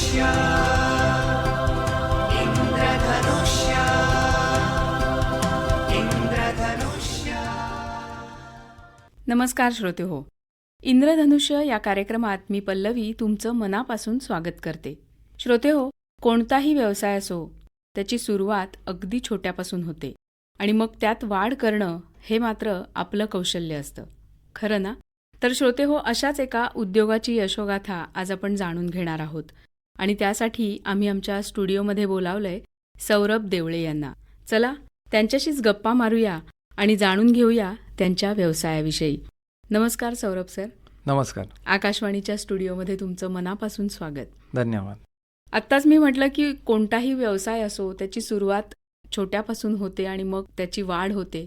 इंद्रधनुष्य इंद्रधनुष्य इंद्रधनुष्य. नमस्कार श्रोते हो. इंद्रधनुष्य या कार्यक्रमात मी पल्लवी तुमचं मनापासून स्वागत करते. श्रोते हो, कोणताही व्यवसाय असो त्याची सुरुवात अगदी छोट्यापासून होते आणि मग त्यात वाढ करणं हे मात्र आपलं कौशल्य असतं. खरं ना? तर श्रोते हो, अशाच एका उद्योगाची यशोगाथा आज आपण जाणून घेणार आहोत आणि त्यासाठी आम्ही आमच्या स्टुडिओमध्ये बोलावलंय सौरभ देवळे यांना. चला त्यांच्याशीच गप्पा मारूया आणि जाणून घेऊया त्यांच्या व्यवसायाविषयी. नमस्कार सौरभ सर. नमस्कार. आकाशवाणीच्या स्टुडिओमध्ये तुमचं मनापासून स्वागत. धन्यवाद. आत्ताच मी म्हटलं की कोणताही व्यवसाय असो त्याची सुरुवात छोट्यापासून होते आणि मग त्याची वाढ होते,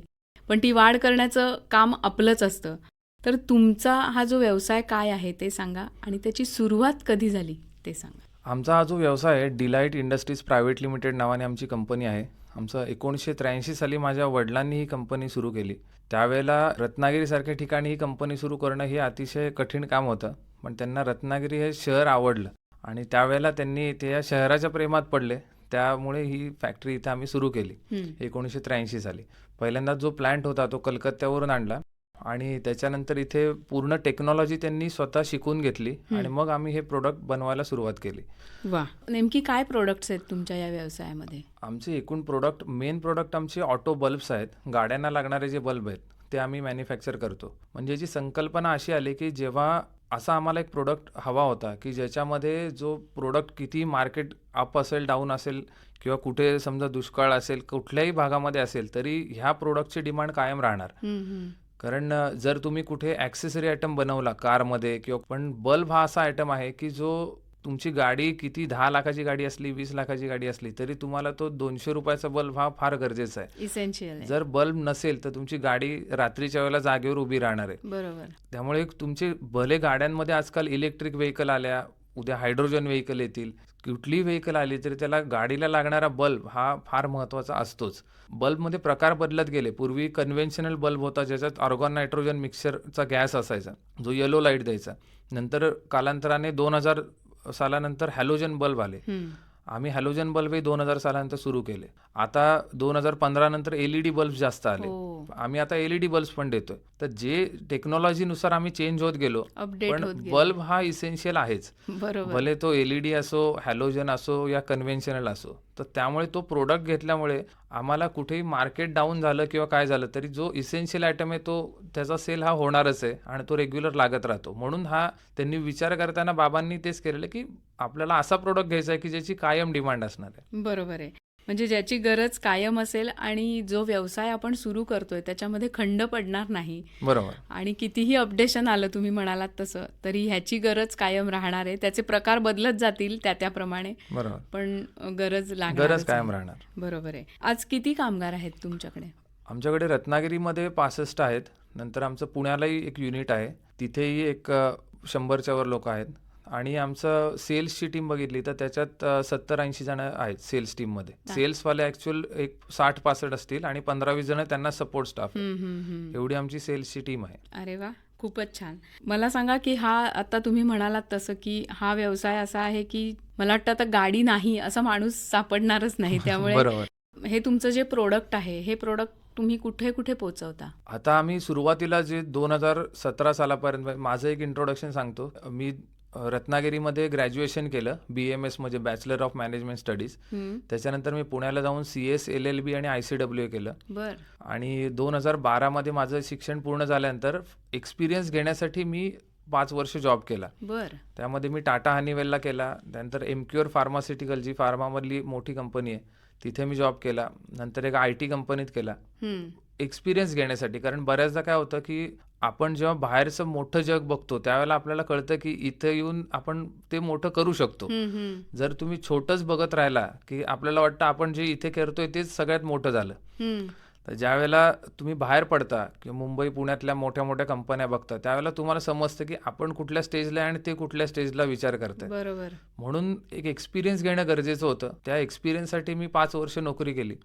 पण ती वाढ करण्याचं काम आपलंच असतं. तर तुमचा हा जो व्यवसाय काय आहे ते सांगा आणि त्याची सुरुवात कधी झाली ते सांगा. आमचा हा जो व्यवसाय आहे डिलाईट इंडस्ट्रीज प्रायव्हेट लिमिटेड नावाने आमची कंपनी आहे. आमचं 1983 साली माझ्या वडिलांनी ही कंपनी सुरू केली. त्यावेळेला रत्नागिरीसारख्या ठिकाणी ही कंपनी सुरू करणं हे अतिशय कठीण काम होतं, पण त्यांना रत्नागिरी हे शहर आवडलं आणि त्यावेळेला त्यांनी ते या शहराच्या प्रेमात पडले. त्यामुळे ही फॅक्टरी इथे आम्ही सुरू केली 1983 साली. पहिल्यांदा जो प्लांट होता तो कलकत्त्यावरून आणला आणि त्याच्यानंतर इथे पूर्ण टेक्नॉलॉजी त्यांनी स्वतः शिकून घेतली आणि मग आम्ही हे प्रोडक्ट बनवायला सुरुवात केली. वा, नेमकी काय प्रोडक्ट्स आहेत तुमच्या या व्यवसायामध्ये? आमचे एकूण प्रोडक्ट, मेन प्रोडक्ट आमचे ऑटो बल्ब्स आहेत. गाड्यांना लागणारे जे बल्ब आहेत ते आम्ही मॅन्युफॅक्चर करतो. म्हणजे याची संकल्पना अशी आली की जेव्हा असा आम्हाला एक प्रोडक्ट हवा होता की ज्याच्यामध्ये जो प्रोडक्ट किती मार्केट अप असेल, डाऊन असेल किंवा कुठे समजा दुष्काळ असेल, कुठल्याही भागामध्ये असेल तरी ह्या प्रोडक्टची डिमांड कायम राहणार. कारण जर तुम्ही कुठे ॲक्सेसरी आयटम बनवला कारमध्ये किंवा, पण बल्ब हा असा आयटम आहे की जो तुमची गाडी किती 10 लाखाची गाडी असली, 20 लाखाची गाडी असली तरी तुम्हाला तो 200 रुपयाचा बल्ब हा फार गरजेचा आहे. इसेन्शियल. जर बल्ब नसेल तर तुमची गाडी रात्रीच्या वेळेला जागेवर उभी राहणार आहे. बरोबर. त्यामुळे तुमचे भले गाड्यांमध्ये आजकाल इलेक्ट्रिक व्हेकल आल्या, उद्या हायड्रोजन व्हेकल येतील, कुठलीही व्हेकल आली तरी त्याला गाडीला लागणारा बल्ब हा फार महत्त्वाचा असतोच. बल्बमध्ये प्रकार बदलत गेले. पूर्वी कन्व्हेन्शनल बल्ब होता ज्याच्यात ऑर्गॉन नायट्रोजन मिक्सरचा गॅस असायचा जो येलो लाईट द्यायचा. नंतर कालांतराने 2000 सालानंतर हॅलोजन बल्ब आले. आम्ही हॅलोजन बल्बही 2000 सालानंतर सुरू केले. आता 2015 नंतर LED बल्ब जास्त आले. आम्ही आता LED बल्ब पण देतोय. तर जे टेक्नॉलॉजीनुसार आम्ही चेंज होत गेलो, पण बल्ब हा इसेन्शियल आहेच. भले तो LED असो, हॅलोजन असो या कन्व्हेन्शनल असो. तर त्यामुळे तो प्रोडक्ट घेतल्यामुळे आम्हाला कुठेही मार्केट डाऊन झालं किंवा काय झालं तरी जो इसेन्शियल आयटम आहे तो त्याचा सेल हा होणारच आहे आणि तो रेग्युलर लागत राहतो. म्हणून हा त्यांनी विचार करताना बाबांनी तेच केलेलं की आपल्याला असा प्रोडक्ट घ्यायचा आहे की ज्याची कायम डिमांड असणार आहे. बरोबर आहे. म्हणजे ज्याची गरज कायम असेल आणि जो व्यवसाय आपण सुरू करतोय त्याच्यामध्ये खंड पडणार नाही. बरोबर. आणि कितीही अपडेशन आलं तुम्ही म्हणालात तसं तरी ह्याची गरज कायम राहणार आहे. त्याचे प्रकार बदलत जातील त्याप्रमाणे, बरोबर, पण गरज कायम राहणार. बरोबर आहे. आज किती कामगार आहेत तुमच्याकडे? आमच्याकडे रत्नागिरीमध्ये 65 आहेत. नंतर आमचं पुण्यालाही एक युनिट आहे, तिथेही एक 100च्या वर लोक आहेत. आणि आमचं सेल्सची टीम बघितली तर त्याच्यात 70-80 जण आहेत सेल्स टीममध्ये. सेल्सवाले ॲक्च्युअल एक 60-65 असतील आणि 15-20 जण त्यांना सपोर्ट स्टाफ. एवढी आमची सेल्सची टीम आहे. अरे वा, खूपच छान. मला सांगा की हा आता तुम्ही म्हणालात तसं की हा व्यवसाय असा आहे की मला वाटतं आता गाडी नाही असा माणूस सापडणारच नाही. त्यामुळे हे तुमचं जे प्रोडक्ट आहे हे प्रोडक्ट तुम्ही कुठे कुठे पोहोचवता? आता आम्ही सुरुवातीला जे 2017 सालापर्यंत, माझं एक इंट्रोडक्शन सांगतो. मी रत्नागिरीमध्ये ग्रॅज्युएशन केलं BMS म्हणजे बॅचलर ऑफ मॅनेजमेंट स्टडीज. त्याच्यानंतर मी पुण्याला जाऊन CS LLB आणि ICWA केलं. आणि 2012 माझं शिक्षण पूर्ण झाल्यानंतर एक्सपिरियन्स घेण्यासाठी मी 5 वर्ष जॉब केला. त्यामध्ये मी टाटा हनीवेलला केला. त्यानंतर एमक्युअर फार्मास्युटिकल जी फार्मामधली मोठी कंपनी आहे तिथे मी जॉब केला. नंतर एक IT कंपनीत केला एक्सपिरियन्स घेण्यासाठी. कारण बऱ्याचदा काय होतं की आपण जेव्हा बाहेरचं मोठं जग बघतो त्यावेळेला आपल्याला कळतं की इथं येऊन आपण ते मोठं करू शकतो. जर तुम्ही छोटंच बघत राहिला की आपल्याला वाटतं आपण जे इथे करतोय तेच सगळ्यात मोठं झालं. तर ज्या वेळेला तुम्ही बाहेर पडता किंवा मुंबई पुण्यातल्या मोठ्या मोठ्या कंपन्या बघता त्यावेळेला तुम्हाला समजतं की आपण कुठल्या स्टेजला आणि ते कुठल्या स्टेजला विचार करतात. बरोबर. म्हणून एक एक्सपिरियन्स घेणं गरजेचं होतं. त्या एक्सपिरियन्ससाठी मी 5 वर्ष नोकरी केली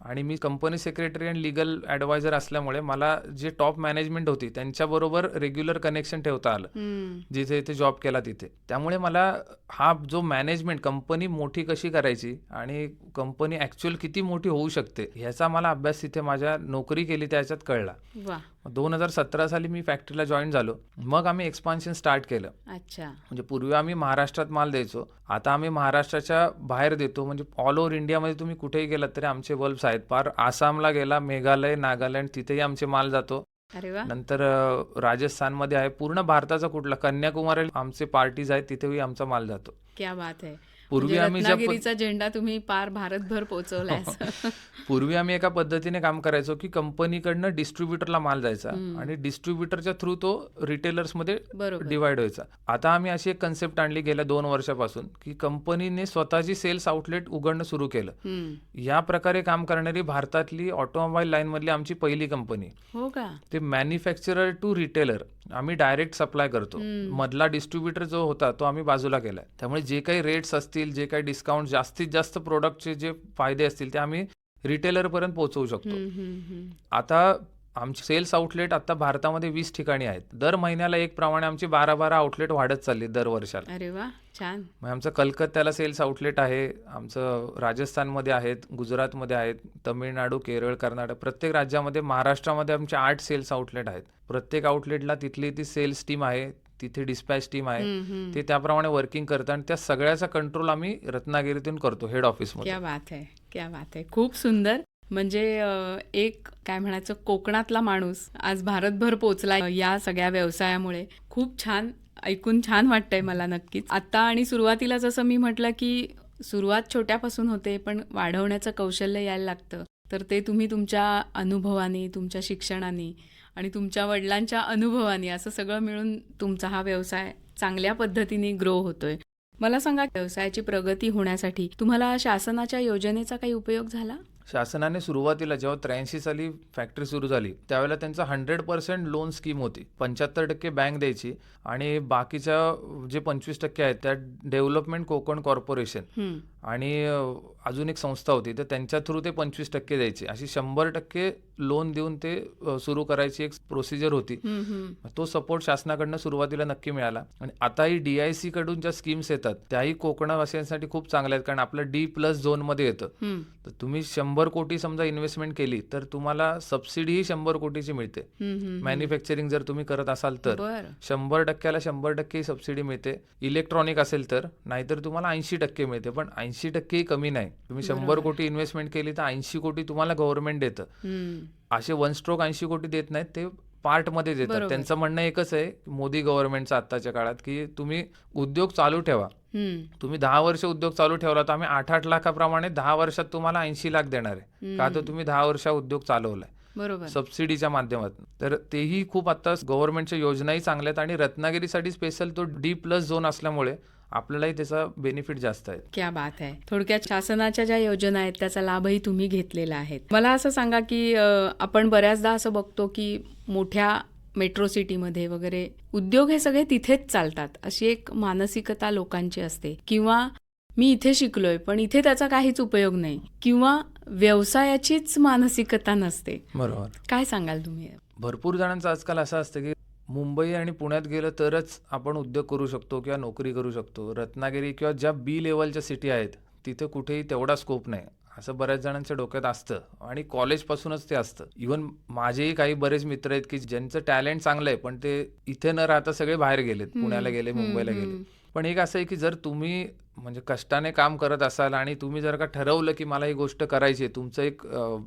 आणि मी कंपनी सेक्रेटरी आणि लीगल ॲडवायझर असल्यामुळे मला जे टॉप मॅनेजमेंट होती त्यांच्याबरोबर रेग्युलर कनेक्शन ठेवता आलं जिथे इथे जॉब केला तिथे. त्यामुळे मला हा जो मॅनेजमेंट कंपनी मोठी कशी करायची आणि कंपनी ॲक्च्युअल किती मोठी होऊ शकते ह्याचा मला अभ्यास तिथे माझ्या नोकरी केली त्याच्यात कळला. वा. 2017 साली मी फॅक्टरीला जॉईन झालो. मग आम्ही एक्सपान्शन स्टार्ट केलं. अच्छा. म्हणजे पूर्वी आम्ही महाराष्ट्रात माल द्यायचो, आता आम्ही महाराष्ट्राच्या बाहेर देतो. म्हणजे ऑल ओव्हर इंडियामध्ये तुम्ही कुठेही गेलात तरी आमचे बल्ब्स आहेत. पार आसामला गेला, मेघालय, नागालँड तिथेही आमचे माल जातो. अरे वा. नंतर राजस्थानमध्ये आहे, पूर्ण भारताचा कुठला कन्याकुमारी आमचे पार्टीज आहेत तिथेही आमचा माल जातो. क्या बात आहे. पूर्वी म्हणजे आम्ही ज्या रत्नागिरीचा झेंडा तुम्ही पार भारतभर पोहोचवलाय. पूर्वी आम्ही एका पद्धतीने काम करायचो की कंपनीकडनं डिस्ट्रीब्युटरला माल जायचा आणि डिस्ट्रीब्युटरच्या थ्रू तो रिटेलर्समध्ये बरोबर. डिवाइड व्हायचा. आता आम्ही अशी एक कन्सेप्ट आणली गेल्या 2 वर्षापासून की कंपनीने स्वतःची सेल्स आउटलेट उघडणं सुरू केलं. या प्रकारे काम करणारी भारतातली ऑटोमोबाईल लाईन मधली आमची पहिली कंपनी. हो का. ते मॅन्युफॅक्चरर टू रिटेलर आम्ही डायरेक्ट सप्लाय करतो. मधला डिस्ट्रीब्युटर जो होता तो आम्ही बाजूला केलाय. त्यामुळे जे काही रेट्स असतील, जे काही डिस्काउंट, जास्तीत जास्त प्रोडक्टचे जे फायदे असतील ते आम्ही रिटेलर पर्यंत पोहोचवू शकतो. आता आमचे सेल्स आउटलेट आता भारतामध्ये 20 ठिकाणी आहेत. दर महिन्याला एक प्रमाणे आमची 12 आउटलेट वाढत चालली दर वर्षाला. अरे वा, छान. मग आमचं कलकत्त्याला सेल्स आउटलेट आहे, आमचं राजस्थानमध्ये आहेत, गुजरातमध्ये आहेत, तमिळनाडू, केरळ, कर्नाटक, प्रत्येक राज्यामध्ये, महाराष्ट्रामध्ये आमचे 8 सेल्स आउटलेट आहेत. प्रत्येक आउटलेटला तिथली ती सेल्स टीम आहे, तिथे डिस्पॅच टीम आहे, ते त्याप्रमाणे वर्किंग करतात आणि त्या सगळ्याचा कंट्रोल आम्ही रत्नागिरीतून करतो हेड ऑफिसमध्ये. क्या बात आहे, क्या बात आहे. खूप सुंदर. म्हणजे एक काय म्हणायचं कोकणातला माणूस आज भारतभर पोचला या सगळ्या व्यवसायामुळे. खूप छान, ऐकून छान वाटतंय मला नक्कीच. आता आणि सुरुवातीला जसं मी म्हटलं की सुरुवात छोट्यापासून होते पण वाढवण्याचं कौशल्य यायला लागतं. तर ते तुम्ही तुमच्या अनुभवाने, तुमच्या शिक्षणाने आणि तुमच्या वडिलांच्या अनुभवाने असं सगळं मिळून तुमचा हा व्यवसाय चांगल्या पद्धतीने ग्रो होतोय. मला सांगा, व्यवसायाची प्रगती होण्यासाठी तुम्हाला शासनाच्या योजनेचा काही उपयोग झाला? शासनाने सुरुवातीला जेव्हा 83 साली फॅक्टरी सुरू झाली त्यावेळेला त्यांचा 100% लोन स्कीम होती. 75% बँक द्यायची आणि बाकीच्या जे 25% आहेत त्या डेव्हलपमेंट कोकण कॉर्पोरेशन आणि अजून एक संस्था होती तर त्यांच्या थ्रू ते 25% द्यायचे. अशी 100% लोन देऊन ते सुरू करायची एक प्रोसिजर होती. तो सपोर्ट शासनाकडनं सुरुवातीला नक्की मिळाला. आणि आताही DIC कडून ज्या स्कीम्स येतात त्याही कोकणवासियांसाठी खूप चांगल्या आहेत, कारण आपलं D+ झोनमध्ये येतं. तर तुम्ही 100 कोटी समजा इन्व्हेस्टमेंट केली तर तुम्हाला सबसिडी ही 100 कोटीची मिळते. मॅन्युफॅक्चरिंग जर तुम्ही करत असाल तर 100%ला 100% सबसिडी मिळते. इलेक्ट्रॉनिक असेल तर, नाहीतर तुम्हाला 80% मिळते. पण 80% कमी नाही. तुम्ही 100 कोटी इन्व्हेस्टमेंट केली तर 80 कोटी तुम्हाला गव्हर्नमेंट देतं. असे 1 स्ट्रोक 80 कोटी देत नाहीत, ते पार्टमध्ये देतात. त्यांचं म्हणणं एकच आहे मोदी गव्हर्नमेंटचं आत्ताच्या काळात की तुम्ही उद्योग चालू ठेवा. तुम्ही 10 वर्ष उद्योग चालू ठेवला तर आम्ही 8-8 लाखाप्रमाणे 10 वर्षात तुम्हाला 80 लाख देणार आहे. का तर तुम्ही 10 वर्ष उद्योग चालवलाय बरोबर सबसिडीच्या माध्यमातून. तर तेही खूप आता गव्हर्नमेंटच्या योजनाही चांगल्या आहेत आणि रत्नागिरीसाठी स्पेशल तो D+ झोन असल्यामुळे आपल्यालाही त्याचा बेनिफिट जास्त आहे. क्या बात आहे. थोडक्यात शासनाच्या ज्या योजना आहेत त्याचा लाभही तुम्ही घेतलेला आहे. मला असं सांगा की आपण बऱ्याचदा असं बघतो की मोठ्या मेट्रो सिटीमध्ये वगैरे उद्योग हे सगळे तिथेच चालतात, अशी एक मानसिकता लोकांची असते. किंवा मी इथे शिकलोय पण इथे त्याचा काहीच उपयोग नाही, किंवा व्यवसायाचीच मानसिकता नसते. बरोबर. काय सांगाल तुम्ही? भरपूर जणांचं आजकाल असं असतं की मुंबई आणि पुण्यात गेलं तरच आपण उद्योग करू शकतो किंवा नोकरी करू शकतो. रत्नागिरी किंवा ज्या B लेवलच्या सिटी आहेत तिथे कुठेही तेवढा स्कोप नाही, असं बऱ्याच जणांच्या डोक्यात असतं आणि कॉलेजपासूनच ते असतं. इव्हन माझेही काही बरेच मित्र आहेत की ज्यांचं टॅलेंट चांगलं आहे पण ते इथे न राहता सगळे बाहेर गेलेत, पुण्याला गेले, मुंबईला गेले. पण एक असं आहे की जर तुम्ही म्हणजे कष्टाने काम करत असाल आणि तुम्ही जर का ठरवलं की मला ही गोष्ट करायची आहे, तुमचं एक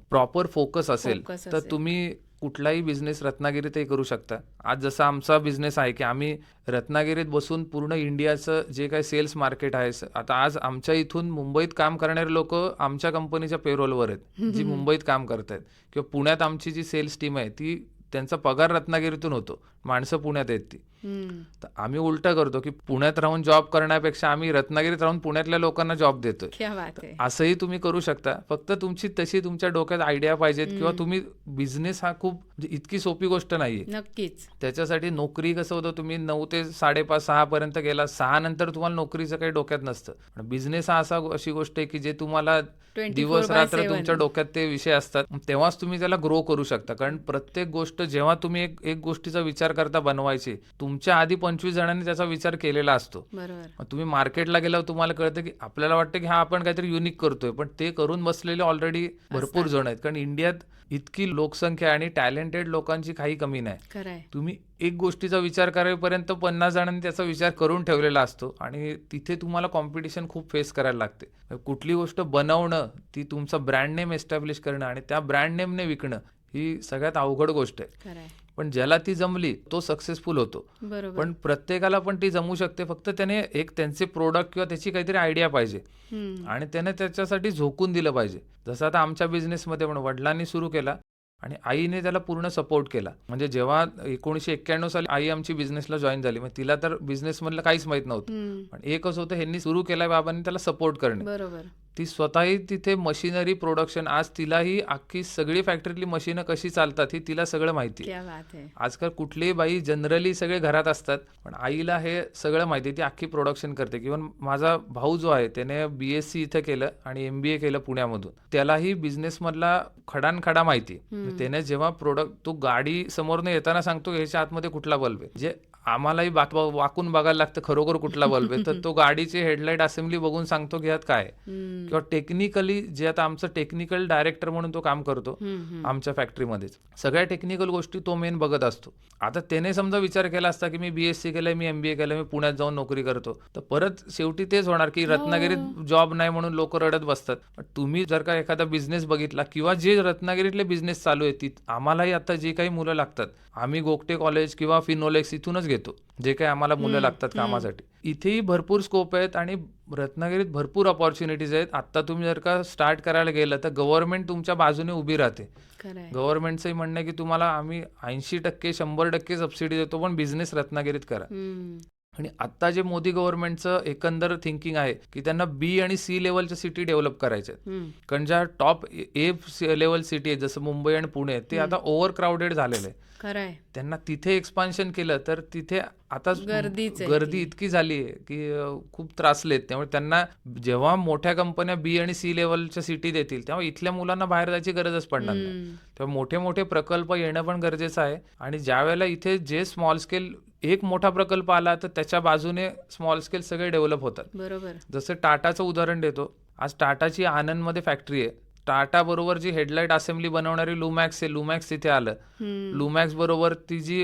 प्रॉपर फोकस असेल तर तुम्ही कुठलाही बिझनेस रत्नागिरीतही करू शकता. आज जसा आमचा बिझनेस आहे की आम्ही रत्नागिरीत बसून पूर्ण इंडियाचं जे काही सेल्स मार्केट आहे, आता आज आमच्या इथून मुंबईत काम करणारे लोक आमच्या कंपनीच्या पेरोलवर आहेत जी मुंबईत काम करतायत, किंवा पुण्यात आमची जी सेल्स टीम आहे ती त्यांचा पगार रत्नागिरीतून होतो, माणसं पुण्यात आहेत ती. हम्म. तर आम्ही उलटं करतो की पुण्यात राहून जॉब करण्यापेक्षा आम्ही रत्नागिरीत राहून पुण्यातल्या लोकांना जॉब देतोय. क्या बात आहे. असंही तुम्ही करू शकता, फक्त तुमची तशी तुमच्या डोक्यात आयडिया पाहिजेत किंवा तुम्ही बिझनेस हा खूप म्हणजे इतकी सोपी गोष्ट नाहीये. नक्कीच. त्याच्यासाठी नोकरी कसं होतं, तुम्ही 9 ते 5:30 6 पर्यंत गेला, 6 नंतर तुम्हाला नोकरीचं काही डोक्यात नसतं. पण बिझनेस हा अशी गोष्ट आहे की जे तुम्हाला 24/7 दिवस रात्र तुमच्या डोक्यात ते विषय असतात, तेव्हाच तुम्ही त्याला ग्रो करू शकता. कारण प्रत्येक गोष्ट जेव्हा तुम्ही एक गोष्टीचा विचार करता बनवायची, तुमच्या आधी 25 जणांनी त्याचा विचार केलेला असतो. बरोबर. मग तुम्ही मार्केटला गेल्यावर तुम्हाला कळतं की आपल्याला वाटतं की हा आपण काहीतरी युनिक करतोय, पण ते करून बसलेले ऑलरेडी भरपूर जण आहेत. कारण इंडियात इतकी लोकसंख्या आणि टॅलेंटेड लोकांची काही कमी नाही. खरंय. तुम्ही एक गोष्टीचा विचार करायपर्यंत 50 जणांनी त्याचा विचार करून ठेवलेला असतो आणि तिथे तुम्हाला कॉम्पिटिशन खूप फेस करायला लागते. कुठली गोष्ट बनवणं, ती तुमचा ब्रँड नेम एस्टॅब्लिश करणं आणि त्या ब्रँड नेमने विकणं ही सगळ्यात अवघड गोष्ट आहे. खरंय. पण ज्याला ती जमली तो सक्सेसफुल होतो. बरोबर. पण प्रत्येकाला पण ती जमू शकते, फक्त त्याने एक त्यांचे प्रोडक्ट किंवा त्याची काहीतरी आयडिया पाहिजे हम्म. आणि त्याने त्याच्यासाठी झोकून दिलं पाहिजे. जसं आता आमच्या बिझनेसमध्ये पण वडिलांनी सुरू केला आणि आईने त्याला पूर्ण सपोर्ट केला. म्हणजे जेव्हा 1991 साली आई आमची बिझनेसला जॉईन झाली, मग तिला तर बिझनेसमधलं काहीच माहित नव्हतं. हम्म. पण एकच होतं, ह्यांनी सुरू केलाय बाबांनी, त्याला सपोर्ट करणे. बरोबर. ती स्वतःही तिथे मशिनरी प्रोडक्शन, आज तिलाही अख्खी सगळी फॅक्टरीतली मशीनं कशी चालतात ही तिला सगळं माहिती आहे. क्या बात आहे. आजकाल कुठलीही बाई जनरली सगळे घरात असतात, पण आईला हे सगळं माहिती आहे, ती अख्खी प्रोडक्शन करते. किंवा माझा भाऊ जो आहे त्याने BSc इथं केलं आणि MBA केलं पुण्यामधून, त्यालाही बिझनेसमधला खडानखडा माहिती आहे. त्याने जेव्हा प्रोडक्ट, तो गाडी समोरनं येताना सांगतो ह्याच्या आतमध्ये कुठला बल्ब आहे, जे आम्हालाही वाकून बघायला लागतं खरोखर कुठला बल्ब आहे, तर तो गाडीची हेडलाईट असेंब्ली बघून सांगतो की ह्यात काय आहे. हम्म. किंवा टेक्निकली, जे आता आमचं टेक्निकल डायरेक्टर म्हणून तो काम करतो आमच्या फॅक्टरीमध्येच, सगळ्या टेक्निकल गोष्टी तो मेन बघत असतो. आता त्याने समजा विचार केला असता की मी BSc केलंय, मी MBA केलं, मी पुण्यात जाऊन नोकरी करतो, तर परत शेवटी तेच होणार की रत्नागिरीत जॉब नाही म्हणून लोक रडत बसतात. पण तुम्ही जर का एखादा बिझनेस बघितला, किंवा जे रत्नागिरीतले बिझनेस चालू आहेत, आम्हालाही आता जे काही मुलं लागतात, आम्ही गोगटे कॉलेज किंवा फिनोलेक्स इथूनच घेतो, जे काही आम्हाला मुलं लागतात कामासाठी. इथेही भरपूर स्कोप आहेत आणि रत्नागिरीत भरपूर अपॉर्च्युनिटीज आहेत. आता तुम्ही जर का स्टार्ट करायला गेलं तर गव्हर्नमेंट तुमच्या बाजूने उभी राहते. खरंय. गव्हर्नमेंटचंही म्हणणं आहे की तुम्हाला आम्ही 80% 100% सबसिडी देतो, पण बिझनेस रत्नागिरीत करा. हम्म. आणि आता जे मोदी गव्हर्नमेंटचं एकंदर थिंकिंग आहे की त्यांना B आणि C लेवलच्या सिटी डेव्हलप करायच्या आहेत. हम्म. कारण ज्या टॉप A लेवल सिटी आहेत, जसं मुंबई आणि पुणे, ते आता ओव्हर क्राऊडेड झालेले आहे. खरंय. त्यांना तिथे एक्सपान्शन केलं तर तिथे आता गर्दीच आहे गर्दी ती. इतकी झाली आहे की खूप त्रासलेत. त्यामुळे त्यांना जेव्हा मोठ्या कंपन्या B आणि C लेवलच्या सिटी देतील, तेव्हा इथल्या मुलांना बाहेर जायची गरजच पडणार नाही. हम्म. तेव्हा मोठे मोठे प्रकल्प येणं पण गरजेचं आहे. आणि ज्या वेळेला इथे जे स्मॉल स्केल एक मोठा प्रकल्प आला, तर त्याच्या बाजूने स्मॉल स्केल सगळे डेव्हलप होतात. बरोबर. जसं टाटाचं उदाहरण देतो. आज टाटाची आनंदमध्ये फॅक्टरी आहे. टाटा बरोबर जी हेडलाईट असेंब्ली बनवणारी लुमॅक्स आहे, लुमॅक्स तिथे आलं. लुमॅक्स बरोबर ती जी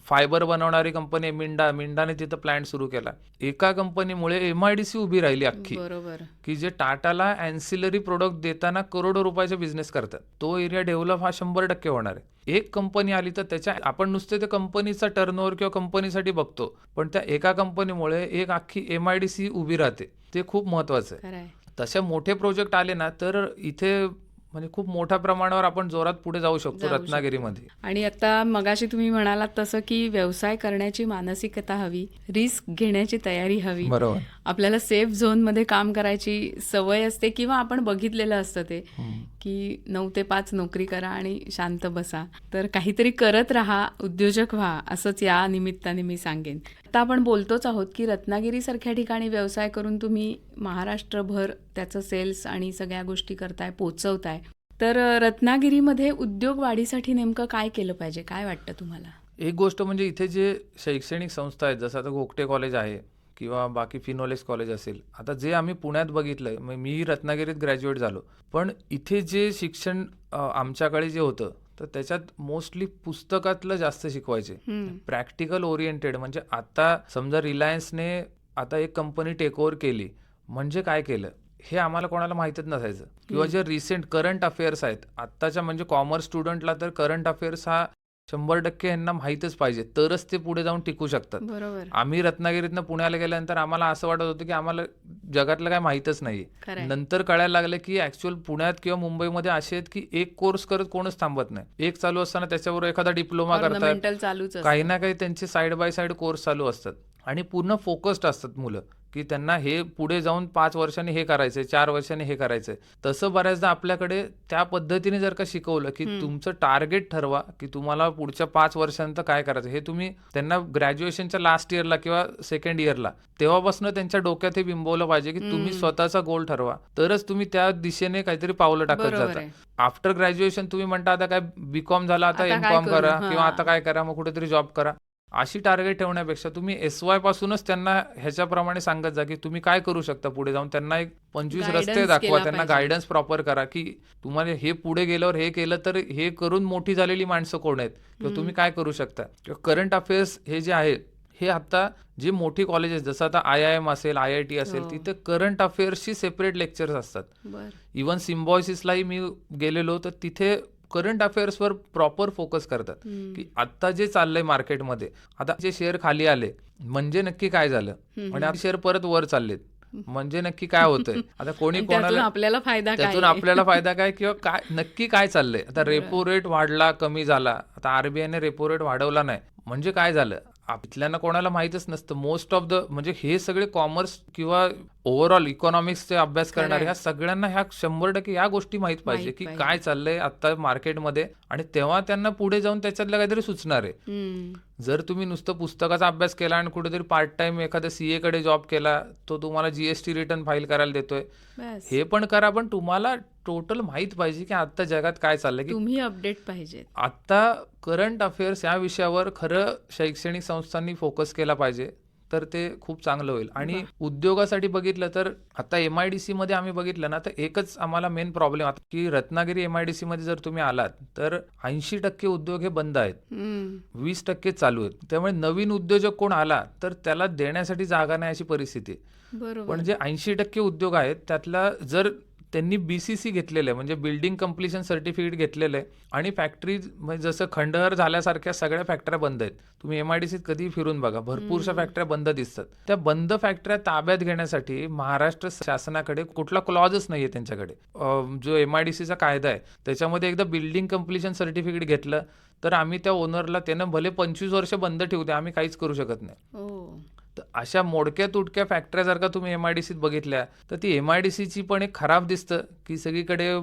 फायबर बनवणारी कंपनी आहे मिंडाने तिथं प्लांट सुरू केला. एका कंपनीमुळे MIDC उभी राहिली अख्खी, बरोबर. की जे टाटाला अँसिलरी प्रोडक्ट देताना करोडो रुपयाचे बिझनेस करतात. तो एरिया डेव्हलप हा 100% होणार आहे. एक कंपनी आली तर त्याच्या, आपण नुसते त्या कंपनीचा टर्नओव्हर किंवा कंपनीसाठी बघतो, पण त्या एका कंपनीमुळे एक अख्खी MIDC उभी राहते. ते खूप महत्वाचं आहे. खरंय. तसे मोठे प्रोजेक्ट आले ना, तर इथे म्हणजे खूप मोठ्या प्रमाणावर आपण जोरात पुढे जाऊ शकतो रत्नागिरीमध्ये. आणि आता मगाशी तुम्ही म्हणालात तसं की व्यवसाय करण्याची मानसिकता हवी, रिस्क घेण्याची तयारी हवी, बरोबर. आपल्याला सेफ झोनमध्ये काम करायची सवय असते, किंवा आपण बघितलेलं असतं ते की 9 ते 5 नोकरी करा आणि शांत बसा. तर काहीतरी करत राहा, उद्योजक व्हा, असंच या निमित्ताने मी सांगेन. आता आपण बोलतोच आहोत की रत्नागिरीसारख्या ठिकाणी व्यवसाय करून तुम्ही महाराष्ट्रभर त्याचं सेल्स आणि सगळ्या गोष्टी करताय, पोचवताय. तर रत्नागिरीमध्ये उद्योग वाढीसाठी नेमकं काय केलं पाहिजे, काय वाटतं तुम्हाला? एक गोष्ट म्हणजे इथे जे शैक्षणिक संस्था आहेत, जसं आता गोगटे कॉलेज आहे किंवा बाकी फिनोलेक्स कॉलेज असेल, आता जे आम्ही पुण्यात बघितलंय, मी रत्नागिरीत ग्रॅज्युएट झालो, पण इथे जे शिक्षण आमच्याकडे जे होतं, तर त्याच्यात मोस्टली पुस्तकातलं जास्त शिकवायचे. Practical oriented. म्हणजे आता समजा रिलायन्सने आता एक कंपनी टेक ओव्हर केली म्हणजे काय केलं हे आम्हाला कोणाला माहितीच नसायचं. किंवा जे रिसेंट करंट अफेअर्स आहेत आत्ताच्या, म्हणजे कॉमर्स स्टुडंटला तर करंट अफेअर्स हा 100% यांना माहीतच पाहिजे, तरच ते पुढे जाऊन टिकू शकतात. बरोबर. आम्ही रत्नागिरीतनं पुण्याला गेल्यानंतर आम्हाला असं वाटत होतं की आम्हाला जगातलं काय माहीतच नाहीये. खरंय. नंतर कळायला लागलं की ऍक्च्युअल पुण्यात किंवा मुंबईमध्ये असे आहेत की एक कोर्स करत कोणच थांबत नाही. एक चालू असताना त्याच्याबरोबर एखादा डिप्लोमा करतात, ऑर्नामेंटल चालूच असतं. काही ना काही त्यांचे साईड बाय साईड कोर्स चालू असतात आणि पूर्ण फोकस्ड असतात मुलं की त्यांना हे पुढे जाऊन 5 वर्षांनी हे करायचंय, 4 वर्षांनी हे करायचंय. तसं बऱ्याचदा आपल्याकडे त्या पद्धतीने जर का शिकवलं की तुमचं टार्गेट ठरवा की तुम्हाला पुढच्या 5 वर्षांत काय करायचं, हे तुम्ही त्यांना ग्रॅज्युएशनच्या लास्ट इयरला किंवा सेकंड इयरला तेव्हापासून त्यांच्या डोक्यात हे बिंबवलं पाहिजे की तुम्ही स्वतःचा गोल ठरवा, तरच तुम्ही त्या दिशेने काहीतरी पावलं टाकत बरोबर जाता. आहे. आफ्टर ग्रॅज्युएशन तुम्ही म्हणता आता काय बीकॉम झाला, आता आता काय एमकॉम करू? करा हां. किंवा आता काय करा, मग कुठेतरी जॉब करा. अशी टार्गेट ठेवण्यापेक्षा तुम्ही SY पासूनच त्यांना ह्याच्याप्रमाणे सांगत जा की तुम्ही काय करू शकता पुढे जाऊन. त्यांना एक 25 रस्ते Guidance दाखवा, केला त्यांना पाहिजे. गायडन्स प्रॉपर करा की तुम्हाला हे पुढे गेल्यावर हे केलं तर हे करून मोठी झालेली माणसं कोण आहेत किंवा तुम्ही काय करू शकता. किंवा करंट अफेअर्स हे जे आहे हे आता जे मोठी कॉलेजेस जसं आता IIM असेल, IIT असेल, हो. तिथे करंट अफेअर्सची सेपरेट लेक्चर्स असतात. बर. इवन सिम्बॉयसिसलाही मी गेलेलो तर तिथे करंट अफेअर्सवर प्रॉपर फोकस करतात की आता जे चाललंय मार्केटमध्ये, आता जे शेअर खाली आले म्हणजे नक्की काय झालं आणि आता शेअर परत वर चाललेत म्हणजे नक्की काय होतंय. आता कोणी आणि त्यातून कोणाला आपल्याला फायदा काय त्यातून आहे? आपल्याला फायदा काय किंवा काय नक्की काय चाललंय. आता रेपो रेट वाढला, कमी झाला, आता RBIने रेपो रेट वाढवला नाही म्हणजे काय झालं, इथल्यांना कोणाला माहीतच नसतं. मोस्ट ऑफ द म्हणजे हे सगळे कॉमर्स किंवा ओव्हरऑल इकॉनॉमिक्सचे अभ्यास करणारे ह्या सगळ्यांना ह्या 100% ह्या गोष्टी माहीत पाहिजे की पाहिजे. काय चाललंय आता मार्केटमध्ये आणि तेव्हा त्यांना पुढे जाऊन त्याच्यातलं काहीतरी सुचणार आहे. हम्म. जर तुम्ही नुसतं पुस्तकाचा अभ्यास केला आणि कुठेतरी पार्ट टाइम एखाद्या CA कडे जॉब केला, तो तुम्हाला GST रिटर्न फाईल करायला देतोय, बस. हे पण करा, पण तुम्हाला टोटल माहीत पाहिजे की आता जगात काय चाललंय. की तुम्ही अपडेट पाहिजेत. आता करंट अफेअर्स या विषयावर खरं शैक्षणिक संस्थांनी फोकस केला पाहिजे तर ते खूप चांगलं होईल. आणि उद्योगासाठी बघितलं तर आता MIDC मध्ये आम्ही बघितलं ना, तर एकच आम्हाला मेन प्रॉब्लेम आता की रत्नागिरी MIDC मध्ये जर तुम्ही आलात तर 80% उद्योग हे बंद आहेत, हम्म. 20% चालू आहेत. त्यामुळे नवीन उद्योजक कोण आला तर त्याला देण्यासाठी जागा नाही अशी परिस्थिती आहे. बरोबर. पण जे 80% उद्योग आहेत त्यातला जर त्यांनी BCC घेतलेलं आहे म्हणजे बिल्डिंग कम्प्लिशन सर्टिफिकेट घेतलेलं आहे आणि फॅक्टरी म्हणजे जसं खंडहर झाल्यासारख्या सगळ्या फॅक्टऱ्या बंद आहेत. तुम्ही MIDCत कधी फिरून बघा, भरपूरशा फॅक्टऱ्या बंद दिसतात. त्या बंद फॅक्टऱ्या ताब्यात घेण्यासाठी महाराष्ट्र शासनाकडे कुठला क्लॉजच नाहीये त्यांच्याकडे. जो MIDCचा कायदा आहे त्याच्यामध्ये एकदा बिल्डिंग कम्प्लिशन सर्टिफिकेट घेतलं तर आम्ही त्या ओनरला, त्यानं भले 25 वर्ष बंद ठेवू दे, आम्ही काहीच करू शकत नाही. हो. तर अशा मोडक्या तुटक्या फॅक्टऱ्या जर का तुम्ही MIDCत बघितल्या तर ती MIDCची पण एक खराब दिसतं की सगळीकडे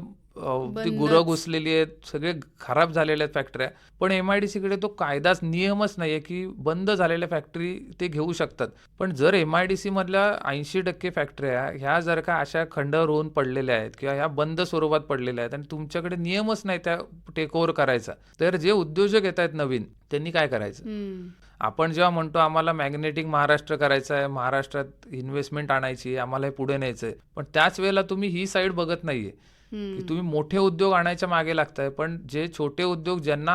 ती गुरं घुसलेली आहेत, सगळे खराब झालेल्या आहेत फॅक्टऱ्या. पण MIDCकडे तो कायदाच, नियमच नाहीये की बंद झालेल्या फॅक्टरी ते घेऊ शकतात. पण जर MIDC मधल्या 80% फॅक्टऱ्या ह्या जर का अशा खंडहर होऊन पडलेल्या आहेत किंवा ह्या बंद स्वरूपात पडलेल्या आहेत आणि तुमच्याकडे नियमच नाही त्या टेक ओव्हर करायचा, तर जे उद्योजक येत आहेत नवीन त्यांनी काय करायचं. हम्म. आपण जेव्हा म्हणतो आम्हाला मॅग्नेटिक महाराष्ट्र करायचं आहे, महाराष्ट्रात इन्व्हेस्टमेंट आणायची आहे, आम्हाला हे पुढे न्यायचंय, पण त्याच वेळेला तुम्ही ही साईड बघत नाहीये की तुम्ही मोठे उद्योग आणायच्या मागे लागताय. पण जे छोटे उद्योग ज्यांना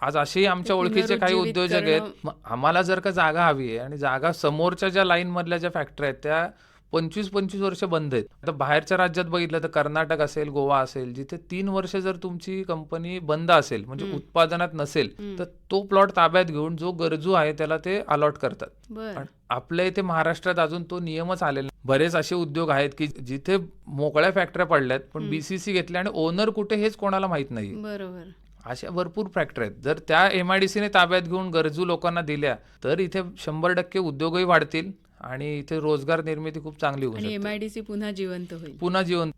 आज असेही आमच्या ओळखीचे काही पुनरुज्जीवित उद्योजक आहेत, करणं. मग आम्हाला जर का जागा हवी आहे आणि जागा समोरच्या ज्या लाईन मधल्या ज्या फॅक्टरी आहेत त्या 25-25 वर्ष बंद आहेत. आता बाहेरच्या राज्यात बघितलं तर कर्नाटक असेल, गोवा असेल, जिथे 3 वर्ष जर तुमची कंपनी बंद असेल म्हणजे उत्पादनात नसेल तर तो प्लॉट ताब्यात घेऊन जो गरजू आहे त्याला ते अलॉट करतात. बर. पण आपल्या इथे महाराष्ट्रात अजून तो नियमच आलेला नाही. बरेच असे उद्योग आहेत की जिथे मोकळ्या फॅक्टऱ्या पडल्यात पण BCC घेतल्या आणि ओनर कुठे हेच कोणाला माहित नाही. बरोबर. अशा भरपूर फॅक्टरी आहेत. जर त्या MIDCने ताब्यात घेऊन गरजू लोकांना दिल्या तर इथे 100% उद्योगही वाढतील आणि इथे रोजगार निर्मिती खूप चांगली होऊ आणि शकते. MIDC पुन्हा जिवंत होईल. पुन्हा जीवन.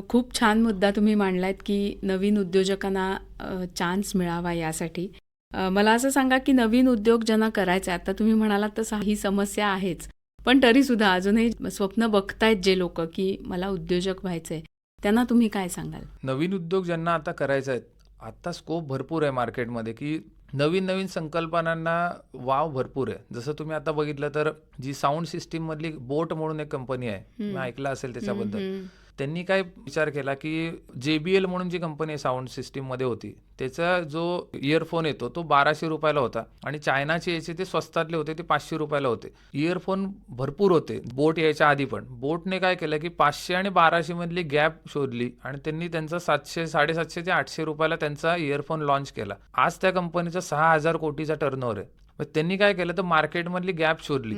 खूप छान मुद्दा तुम्ही मांडलात की नवीन उद्योजकांना चान्स मिळावा यासाठी. मला असं सांगा की नवीन उद्योग ज्यांना करायचा आहे, आता तुम्ही म्हणालात तसं ही समस्या आहेच, पण तरी सुद्धा अजूनही स्वप्न बघतायत जे लोक की मला उद्योजक व्हायचंय, त्यांना तुम्ही काय सांगाल? नवीन उद्योग ज्यांना आता करायचे आहेत, आता स्कोप भरपूर आहे मार्केटमध्ये की नवीन नवीन संकल्पनांना वाव भरपूर आहे. जसं तुम्ही आता बघितलं तर जी साऊंड सिस्टीम मधली बोट म्हणून एक कंपनी आहे, मी ऐकलं असेल त्याच्याबद्दल. त्यांनी काय विचार केला की JBL म्हणून जी कंपनी साऊंड सिस्टीम मध्ये होती त्याचा जो इयरफोन येतो तो 1200 रुपयाला होता आणि चायनाचे याचे ते स्वस्तातले होते, ते 500 रुपयाला होते. इयरफोन भरपूर होते बोट यायच्या आधी, पण बोटने काय केलं की 500 आणि 1200 मधली गॅप शोधली आणि त्यांनी त्यांचा 700 750 ते 800 रुपयाला त्यांचा इयरफोन लॉन्च केला. आज त्या कंपनीचा 6000 कोटीचा टर्नओव्हर आहे. मग त्यांनी काय केलं तर मार्केटमधली गॅप शोधली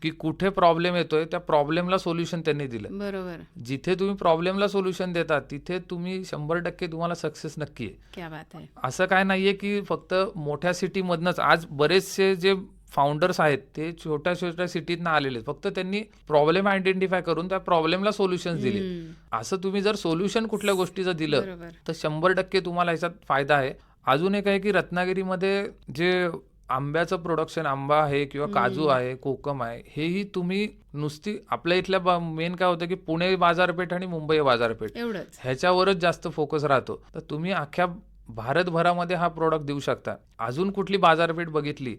की कुठे प्रॉब्लेम येतोय, त्या प्रॉब्लेमला सोल्युशन त्यांनी दिलं. बरोबर. जिथे तुम्ही प्रॉब्लेमला सोल्युशन देता तिथे तुम्ही 100% तुम्हाला सक्सेस नक्की आहे. क्या बात आहे. असं काय नाहीये की फक्त मोठ्या सिटीमधनंच. आज बरेचसे जे फाउंडर्स आहेत ते छोट्या छोट्या सिटीतनं आलेले आहेत. फक्त त्यांनी प्रॉब्लेम आयडेंटिफाय करून त्या प्रॉब्लेमला सोल्युशन्स दिले. असं तुम्ही जर सोल्युशन कुठल्या गोष्टीचं दिलं बरोबर. तर 100% तुम्हाला ह्याच्यात फायदा आहे. अजून एक आहे की रत्नागिरीमध्ये जे आंब्याचं प्रोडक्शन, आंबा आहे किंवा काजू आहे, कोकम आहे, हेही तुम्ही नुसती आपल्या इथल्या मेन काय होतं की पुणे बाजारपेठ आणि मुंबई बाजारपेठ एवढंच. ह्याच्यावरच जास्त फोकस राहतो. तर तुम्ही अख्ख्या भारतभरामध्ये हा प्रोडक्ट देऊ शकता. अजून कुठली बाजारपेठ बघितली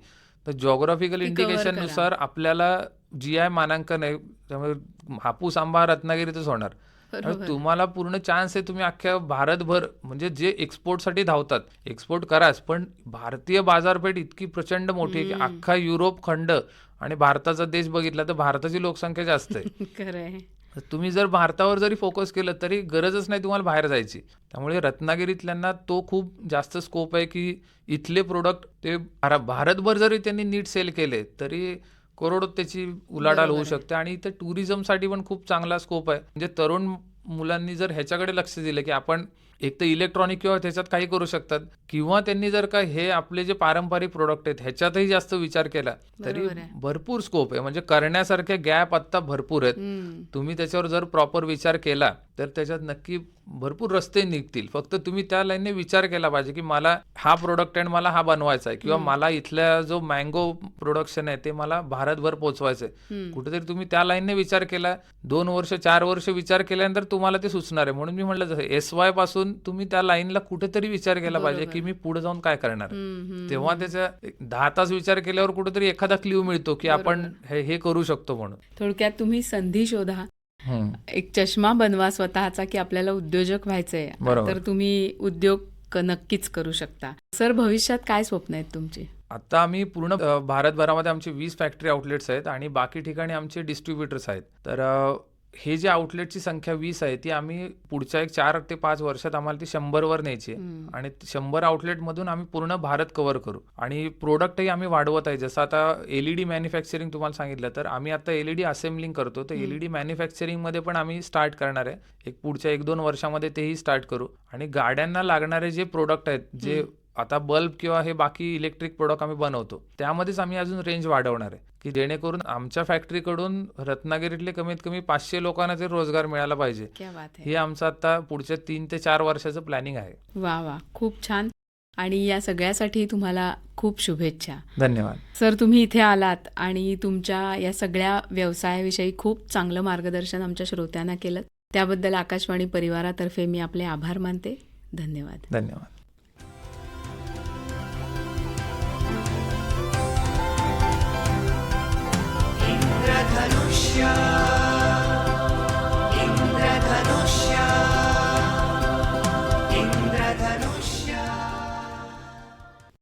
तर जॉग्राफिकल इंडिकेशन नुसार आपल्याला GI मानांकन आहे, त्यामुळे हापूस आंबा रत्नागिरीतच होणार. बरोबर. तुम्हाला पूर्ण चान्स आहे. तुम्ही अख्ख्या भारतभर, म्हणजे जे एक्सपोर्टसाठी धावतात एक्सपोर्ट कराच, पण भारतीय बाजारपेठ इतकी प्रचंड मोठी आहे की अख्खा युरोप खंड आणि भारताचा देश बघितला तर भारताची लोकसंख्या जास्त आहे. खरंय. तर तुम्ही जर भारतावर जरी फोकस केलं तरी गरजच नाही तुम्हाला बाहेर जायची. त्यामुळे रत्नागिरीतल्यांना तो खूप जास्त स्कोप आहे की इथले प्रोडक्ट ते भारतभर जरी त्यांनी नीट सेल केले तरी करोडो त्याची उलाढाल होऊ शकते. आणि इथं टुरिझमसाठी पण खूप चांगला स्कोप आहे. म्हणजे तरुण मुलांनी जर ह्याच्याकडे लक्ष दिलं की आपण एक तर इलेक्ट्रॉनिक किंवा त्याच्यात काही करू शकतात, किंवा त्यांनी जर का हे आपले जे पारंपरिक प्रोडक्ट आहेत ह्याच्यातही जास्त विचार केला तरी भरपूर स्कोप आहे. म्हणजे करण्यासारखे गॅप आत्ता भरपूर आहेत. तुम्ही त्याच्यावर जर प्रॉपर विचार केला तर त्याच्यात नक्की भरपूर रस्ते निघतील. फक्त तुम्ही त्या लाईनने विचार केला पाहिजे की मला हा प्रोडक्ट आहे, मला हा बनवायचा आहे, किंवा मला इथल्या जो मँगो प्रोडक्शन आहे ते मला भारतभर पोहोचवायचं आहे. कुठेतरी तुम्ही त्या लाईनने विचार केला, 2 वर्ष 4 वर्ष विचार केल्यानंतर तुम्हाला ते सुचणार आहे. म्हणून मी म्हटलं जसं SY पासून तुम्ही त्या लाईनला कुठेतरी विचार केला पाहिजे की मी पुढे जाऊन काय करणार. तेव्हा त्याच्या 10 तास विचार केल्यावर कुठेतरी एखादा क्ल्यू मिळतो की आपण हे करू शकतो. म्हणून थोडक्यात तुम्ही संधी शोधा, एक चष्मा बनवा स्वतःचा की आपल्याला उद्योजक व्हायचंय, तर तुम्ही उद्योग नक्कीच करू शकता. सर, भविष्यात काय स्वप्न आहेत तुमची? आता आम्ही पूर्ण भारतभरामध्ये आमचे 20 फॅक्टरी आउटलेट्स आहेत आणि बाकी ठिकाणी आमचे डिस्ट्रीब्युटर्स आहेत. तर हे जे आउटलेटची संख्या 20 आहे ती आम्ही पुढच्या 4 ते 5 वर्षात आम्हाला ती 100 वर न्यायची आहे. आणि 100 आउटलेटमधून आम्ही पूर्ण भारत कव्हर करू. आणि प्रोडक्टही आम्ही वाढवत आहे. जसं आता LED मॅन्युफॅक्चरिंग तुम्हाला सांगितलं, तर आम्ही आता LED असेंब्लिंग करतो. तर LED मॅन्युफॅक्चरिंगमध्ये पण आम्ही स्टार्ट करणार आहे. पुढच्या 1-2 वर्षामध्ये तेही स्टार्ट करू. आणि गाड्यांना लागणारे जे प्रोडक्ट आहेत, जे आता बल्ब किंवा हे बाकी इलेक्ट्रिक प्रोडक्ट आम्ही बनवतो, त्यामध्येच आम्ही अजून रेंज वाढवणार आहे की जेणेकरून आमच्या फॅक्टरीकडून रत्नागिरीतले कमीत कमी 500 लोकांना ते रोजगार मिळाला पाहिजे. हे आमचं आता पुढच्या 3 ते 4 वर्षाचं प्लॅनिंग आहे. वा वा, खूप छान. आणि या सगळ्यासाठी तुम्हाला खूप शुभेच्छा. धन्यवाद सर. तुम्ही इथे आलात आणि तुमच्या या सगळ्या व्यवसायाविषयी खूप चांगलं मार्गदर्शन आमच्या श्रोत्यांना केलं, त्याबद्दल आकाशवाणी परिवारातर्फे मी आपले आभार मानते. धन्यवाद. धन्यवाद.